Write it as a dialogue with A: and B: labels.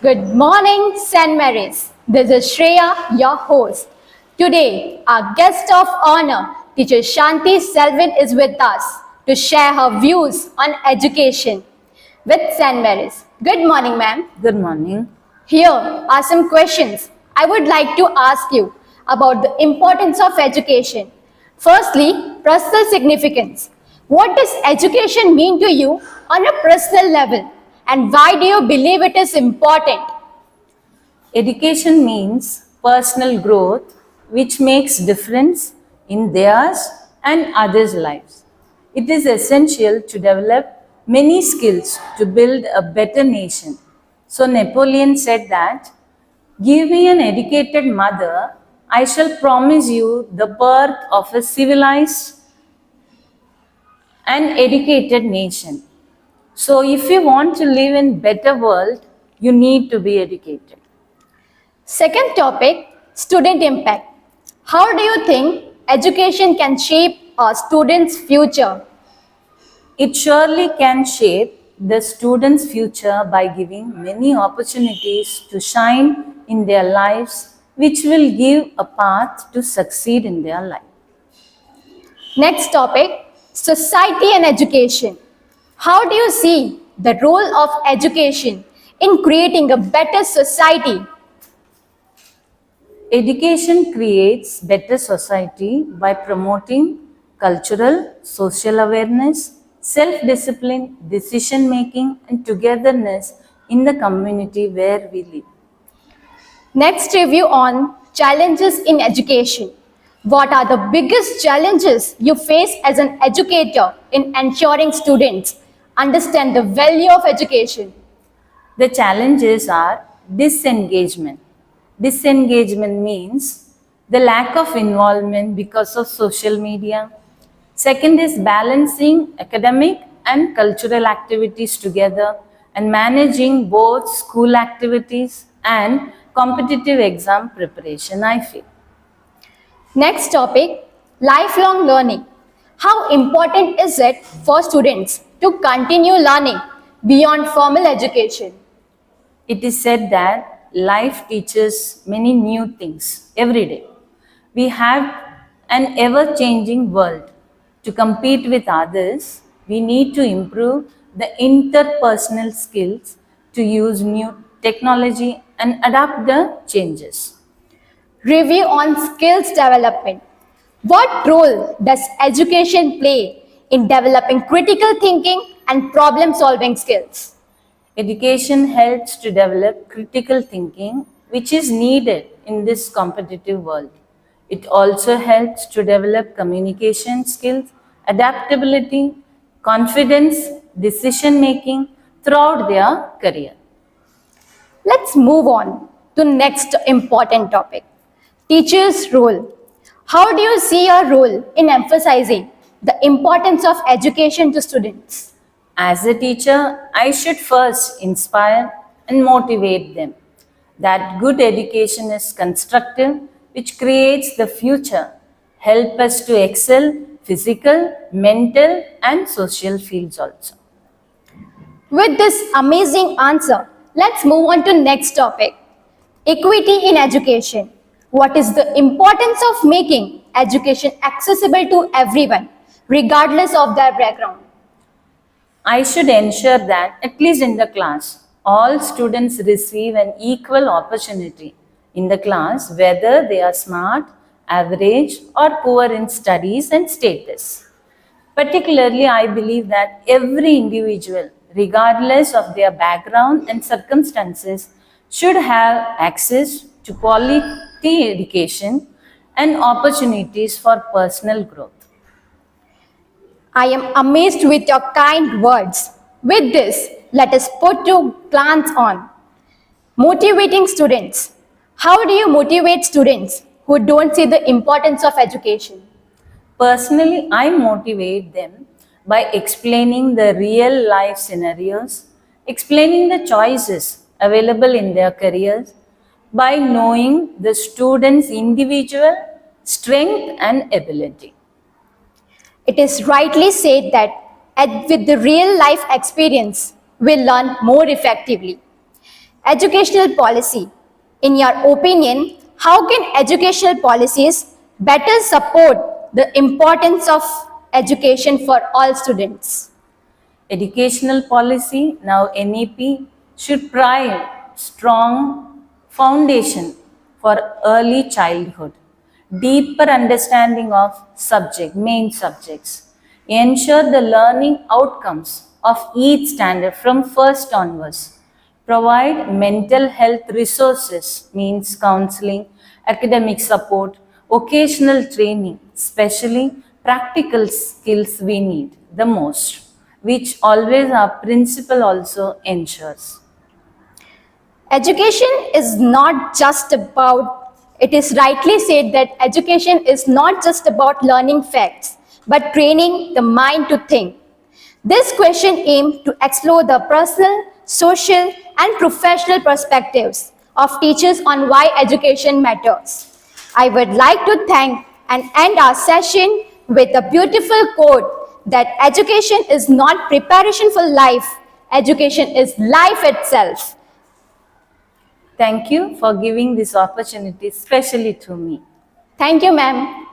A: Good morning, St. Mary's. This is Shreya, your host. Today, our guest of honor, Teacher Shanti Selvin, is with us to share her views on education with St. Mary's. Good morning, ma'am.
B: Good morning.
A: Here are some questions I would like to ask you about the importance of education. Firstly, personal significance. What does education mean to you on a personal level, and why do you believe it is important?
B: Education means personal growth which makes difference in theirs and others' lives. It is essential to develop many skills to build a better nation. So Napoleon said that, "Give me an educated mother, I shall promise you the birth of a civilized and educated nation." So if you want to live in better world, you need to be educated.
A: Second topic, student impact. How do you think education can shape a student's future?
B: It surely can shape the students' future by giving many opportunities to shine in their lives, which will give a path to succeed in their life.
A: Next topic, society and education. How do you see the role of education in creating a better society?
B: Education creates better society by promoting cultural, social awareness, self-discipline, decision-making, and togetherness in the community where we live.
A: Next, review on challenges in education. What are the biggest challenges you face as an educator in ensuring students understand the value of education?
B: The challenges are disengagement. Disengagement means the lack of involvement because of social media. Second is balancing academic and cultural activities together and managing both school activities and competitive exam preparation, I feel.
A: Next topic, lifelong learning. How important is it for students to continue learning beyond formal education?
B: It is said that life teaches many new things every day. We have an ever changing world. To compete with others, we need to improve the interpersonal skills to use new technology and adapt the changes.
A: Review on skills development. What role does education play in developing critical thinking and problem solving skills?
B: Education helps to develop critical thinking, which is needed in this competitive world. It also helps to develop communication skills, adaptability, confidence, decision making throughout their career.
A: Let's move on to next important topic. Teachers' role. How do you see your role in emphasizing the importance of education to students?
B: As a teacher, I should first inspire and motivate them that good education is constructive, which creates the future, help us to excel physical, mental, and social fields also.
A: With this amazing answer, let's move on to next topic. Equity in education. What is the importance of making education accessible to everyone, regardless of their background?
B: I should ensure that, at least in the class, all students receive an equal opportunity in the class, whether they are smart, average, or poor in studies and status. Particularly, I believe that every individual, regardless of their background and circumstances, should have access to quality education and opportunities for personal growth.
A: I am amazed with your kind words. With this, let us put to glance on motivating students. How do you motivate students who don't see the importance of education?
B: Personally, I motivate them by explaining the real life scenarios, explaining the choices available in their careers, by knowing the student's individual strength and ability.
A: It is rightly said that with the real life experience, we learn more effectively. Educational policy. In your opinion, how can educational policies better support the importance of education for all students?
B: Educational policy, now NEP, should provide strong foundation for early childhood, deeper understanding of main subjects, ensure the learning outcomes of each standard from first onwards, provide mental health resources, means counseling, academic support, occasional training, especially practical skills we need the most, which always our principal also ensures.
A: Education is not just about, it is rightly said that education is not just about learning facts, but training the mind to think. This question aims to explore the personal, social, and professional perspectives of teachers on why education matters. I would like to thank and end our session with a beautiful quote that education is not preparation for life, education is life itself.
B: Thank you for giving this opportunity, especially to me.
A: Thank you, ma'am.